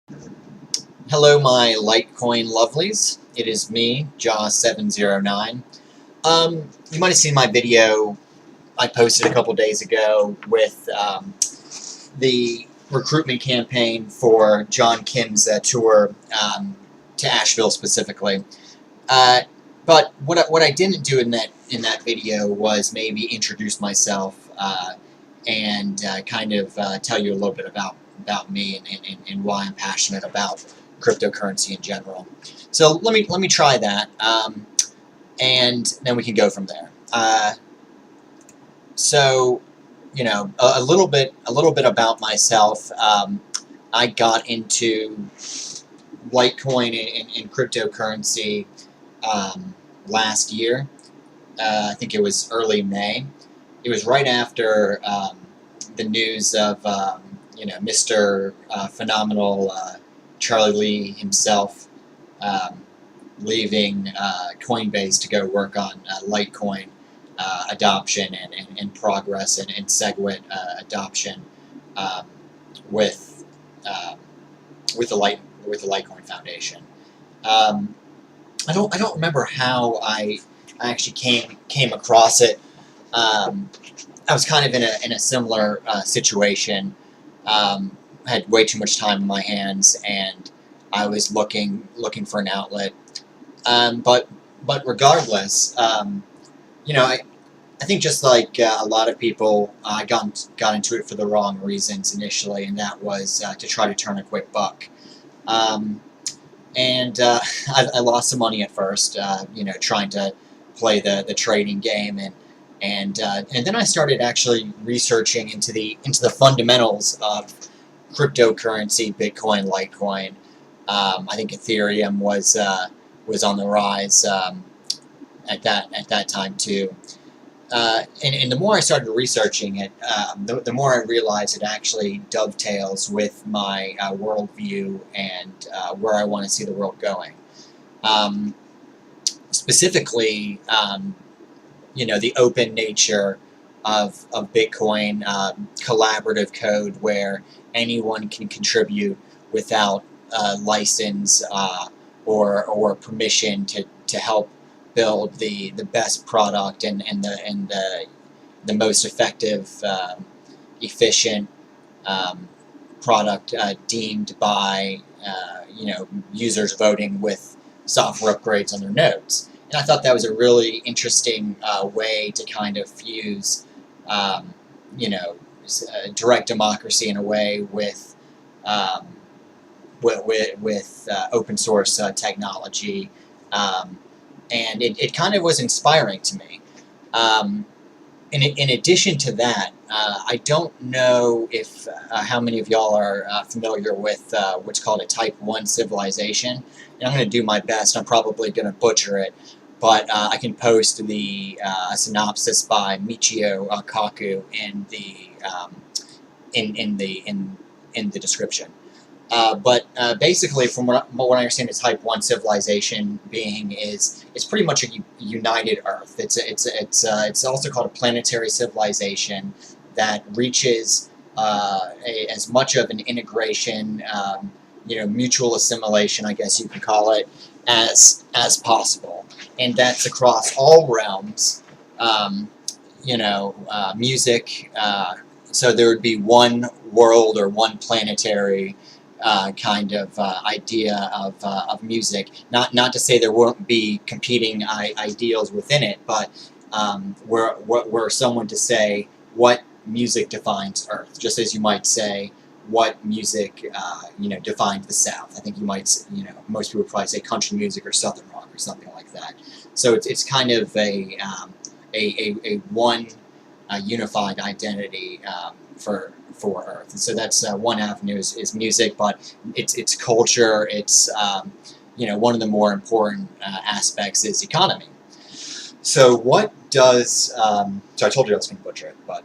Hello, my Litecoin lovelies. It is me, Jaw709. You might have seen my video I posted a couple days ago with the recruitment campaign for John Kim's tour to Asheville specifically. But what I didn't do in that video was maybe introduce myself and kind of tell you a little bit about me and why I'm passionate about cryptocurrency in general. So let me try that, and then we can go from there. So, you know, a little bit about myself. I got into Litecoin and cryptocurrency last year. I think it was early May. It was right after the news of Mr. Phenomenal Charlie Lee himself leaving Coinbase to go work on Litecoin adoption and progress and SegWit adoption with the Litecoin Foundation. I don't remember how I actually came across it. I was kind of in a similar situation. Had way too much time on my hands, and I was looking for an outlet. But regardless, you know, I think just like a lot of people, I got into it for the wrong reasons initially, and that was to try to turn a quick buck. I lost some money at first, you know, trying to play the trading game, and then I started actually researching into the fundamentals of cryptocurrency, Bitcoin, Litecoin. I think Ethereum was on the rise at that time too. And the more I started researching it, the more I realized it actually dovetails with my worldview and where I want to see the world going. Specifically, you know, the open nature of Bitcoin, collaborative code where anyone can contribute without license or permission to help build the best product and the most effective, efficient product deemed by you know, users voting with software upgrades on their nodes. And I thought that was a really interesting way to kind of fuse, you know, direct democracy in a way with open source technology, and it kind of was inspiring to me. In addition to that, I don't know if how many of y'all are familiar with what's called a Type 1 civilization. And I'm going to do my best. I'm probably going to butcher it, but I can post the synopsis by Michio Kaku in the description. But basically, from what I understand, the Type 1 civilization being is pretty much a united Earth. It's also called a planetary civilization that reaches as much of an integration, you know, mutual assimilation, I guess you could call it, as possible, and that's across all realms. You know, music. So there would be one world or one planetary kind of idea of music. Not to say there won't be competing ideals within it, but we're someone to say what music defines Earth, just as you might say what music you know, defines the South. I think you might, you know, most people would probably say country music or Southern rock or something like that. So it's kind of a one unified identity for Earth. And so that's one avenue is music, but it's culture. It's you know, one of the more important aspects is economy. So what does so I told you I was going to butcher it, but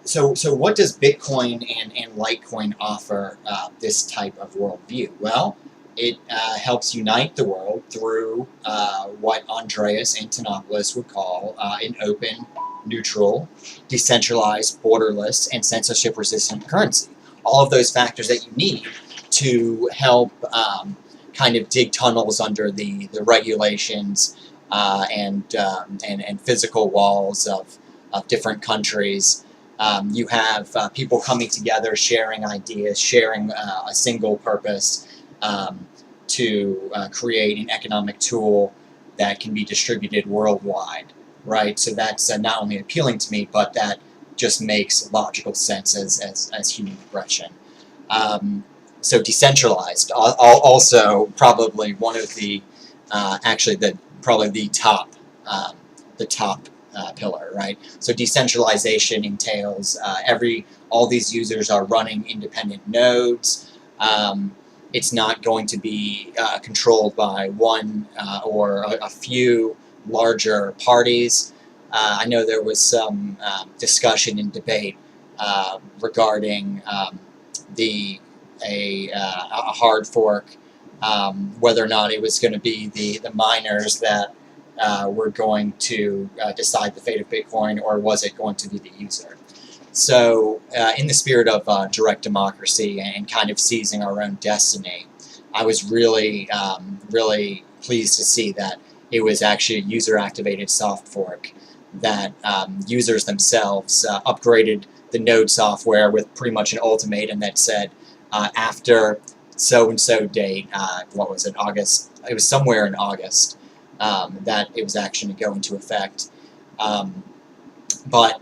so what does Bitcoin and Litecoin offer this type of worldview? Well, it helps unite the world through what Andreas Antonopoulos would call an open, neutral, decentralized, borderless, and censorship-resistant currency. all of those factors that you need to help kind of dig tunnels under the regulations and physical walls of different countries. You have people coming together, sharing ideas, sharing a single purpose to create an economic tool that can be distributed worldwide, right? So that's not only appealing to me, but that just makes logical sense as human progression. So decentralized, also probably one of the, actually probably the top pillar, right? So decentralization entails all these users are running independent nodes. It's not going to be controlled by one or a few larger parties. I know there was some discussion and debate regarding a hard fork, whether or not it was going to be the miners that were going to decide the fate of Bitcoin, or was it going to be the user? So in the spirit of direct democracy and kind of seizing our own destiny, I was really, really pleased to see that it was actually a user-activated soft fork, that users themselves upgraded the node software with pretty much an ultimatum that said, after so-and-so date, what was it, August? It was somewhere in August that it was actually going to go into effect. But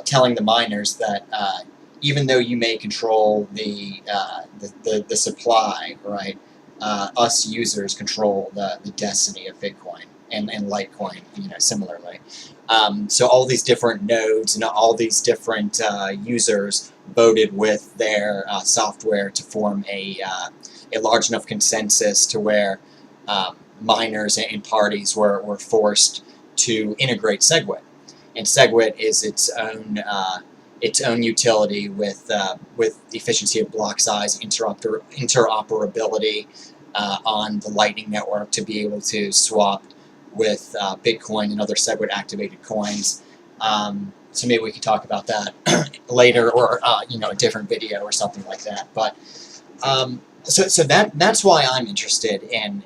telling the miners that even though you may control the supply, right, us users control the destiny of Bitcoin and Litecoin, similarly. So all these different nodes and all these different users voted with their software to form a large enough consensus to where miners and parties were forced to integrate SegWit. And SegWit is its own utility with efficiency of block size, interoperability on the Lightning Network to be able to swap with Bitcoin and other SegWit activated coins. So maybe we could talk about that later, or a different video or something like that. But so that's why I'm interested in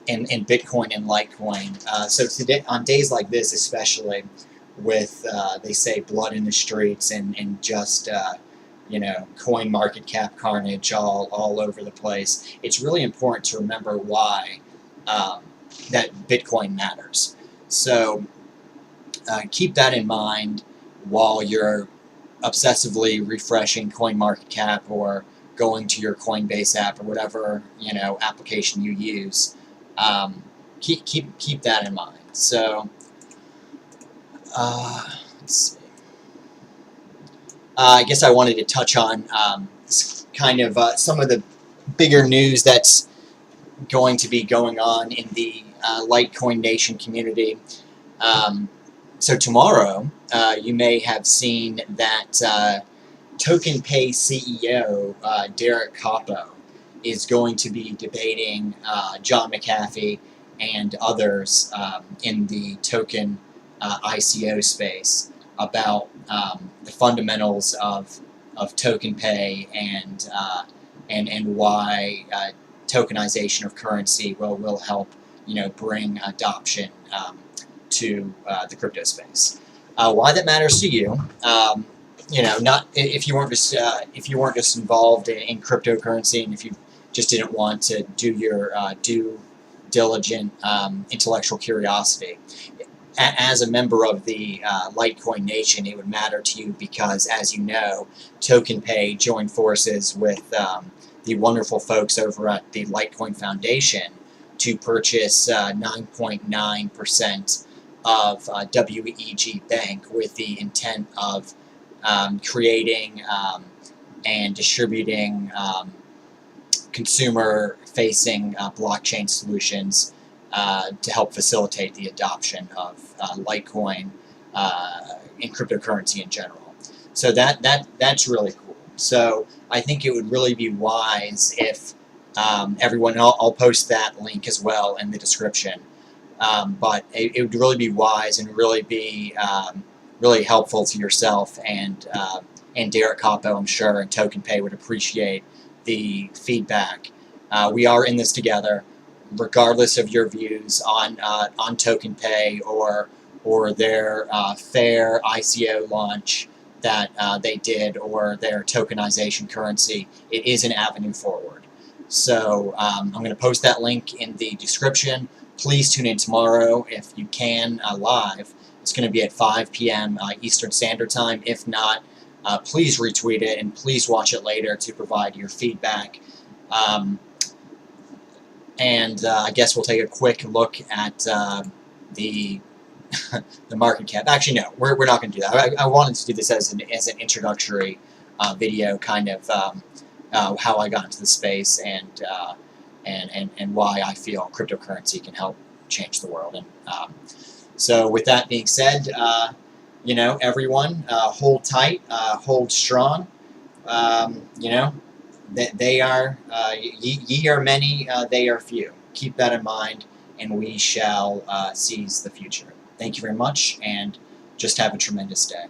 Bitcoin and Litecoin. So today, on days like this, especially with they say blood in the streets and just coin market cap carnage all over the place, it's really important to remember why that Bitcoin matters. So keep that in mind while you're obsessively refreshing CoinMarketCap or going to your Coinbase app or whatever application you use. Keep that in mind. So let's see. I guess I wanted to touch on kind of some of the bigger news that's going to be going on in the Litecoin Nation community. So tomorrow, you may have seen that TokenPay CEO Derek Capo is going to be debating John Mcafee and others in the token ICO space about the fundamentals of TokenPay and why tokenization of currency will help bring adoption to the crypto space. Why that matters to you, not if you weren't just involved in cryptocurrency, and if you just didn't want to do your due diligent intellectual curiosity. As a member of the Litecoin Nation, it would matter to you because, as you know, TokenPay joined forces with the wonderful folks over at the Litecoin Foundation to purchase 9.9% of WEG Bank with the intent of creating and distributing consumer-facing blockchain solutions to help facilitate the adoption of Litecoin and cryptocurrency in general. So that's really cool. So I think it would really be wise if everyone, and I'll post that link as well in the description, but it would really be wise and really be really helpful to yourself and and Derek Capo, I'm sure, and TokenPay would appreciate the feedback. We are in this together, regardless of your views on TokenPay or their fair ICO launch that they did, or their tokenization currency. It is an avenue forward. So I'm going to post that link in the description. Please tune in tomorrow if you can, live. It's going to be at 5 p.m. Eastern Standard Time. If not, please retweet it, and please watch it later to provide your feedback. I guess we'll take a quick look at the the market cap. Actually, no, we're not going to do that. I wanted to do this as an introductory video, kind of how I got into the space and why I feel cryptocurrency can help change the world. And so, with that being said, you know, everyone, hold tight, hold strong. You know, they are ye are many, they are few. Keep that in mind, and we shall seize the future. Thank you very much, and just have a tremendous day.